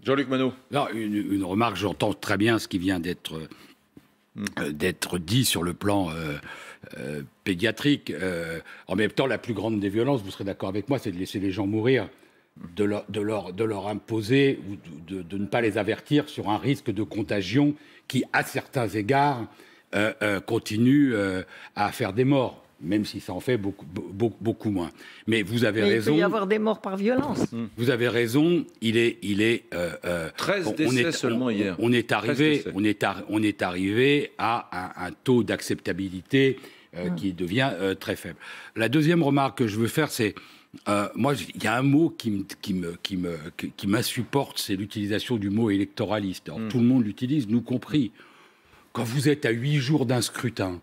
Jean-Luc Monod. Non, une remarque, j'entends très bien ce qui vient d'être dit sur le plan pédiatrique. En même temps, la plus grande des violences, vous serez d'accord avec moi, c'est de laisser les gens mourir, de leur imposer ou de ne pas les avertir sur un risque de contagion qui, à certains égards, continue à faire des morts, même si ça en fait beaucoup moins. Mais vous avez raison. Il peut y avoir des morts par violence. Vous avez raison. Il est 13 décès seulement hier. On est arrivé à un taux d'acceptabilité qui devient très faible. La deuxième remarque que je veux faire, c'est moi, il y a un mot qui m'insupporte, c'est l'utilisation du mot électoraliste. Alors, tout le monde l'utilise, nous compris. Quand vous êtes à 8 jours d'un scrutin,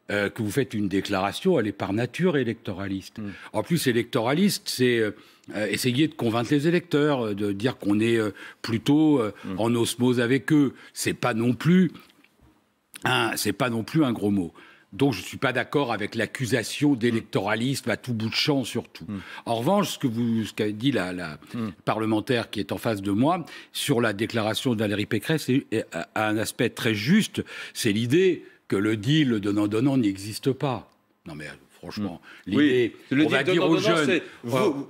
que vous faites une déclaration, elle est par nature électoraliste. En plus, électoraliste, c'est essayer de convaincre les électeurs, de dire qu'on est plutôt en osmose avec eux. C'est pas non plus un gros mot. Donc, je ne suis pas d'accord avec l'accusation d'électoralisme à tout bout de champ, surtout. En revanche, ce qu'a dit la parlementaire qui est en face de moi sur la déclaration de Valérie Pécresse a un aspect très juste. C'est l'idée que le deal donnant-donnant n'existe pas. Non, mais franchement, l'idée, on va dire aux jeunes,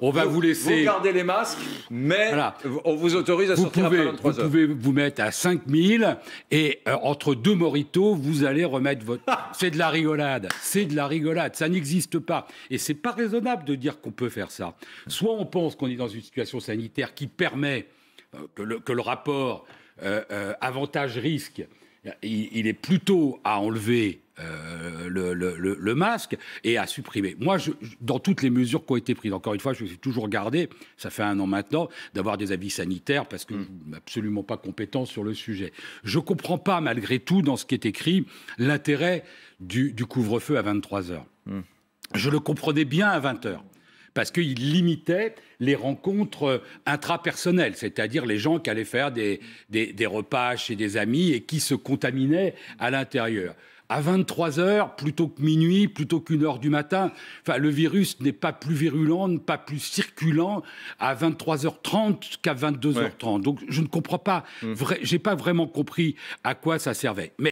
on va vous laisser... Vous gardez les masques, mais voilà, on vous autorise à sortir après 23 heures. Vous pouvez vous mettre à 5000 et entre deux mojitos, vous allez remettre votre... C'est de la rigolade. C'est de la rigolade. Ça n'existe pas. Et c'est pas raisonnable de dire qu'on peut faire ça. Soit on pense qu'on est dans une situation sanitaire qui permet que le rapport avantage-risque, il est plutôt à enlever le masque et à supprimer. Moi, dans toutes les mesures qui ont été prises, encore une fois, je suis toujours gardé, ça fait 1 an maintenant, d'avoir des avis sanitaires parce que je ne suis absolument pas compétent sur le sujet. Je ne comprends pas, malgré tout, dans ce qui est écrit, l'intérêt du couvre-feu à 23 heures. Je le comprenais bien à 20 heures. Parce qu'il limitait les rencontres intrapersonnelles, c'est-à-dire les gens qui allaient faire des repas chez des amis et qui se contaminaient à l'intérieur. À 23 heures, plutôt que minuit, plutôt qu'1 heure du matin, enfin, le virus n'est pas plus virulent, pas plus circulant à 23h30 qu'à 22h30. Ouais. Donc je ne comprends pas, j'ai pas vraiment compris à quoi ça servait. Mais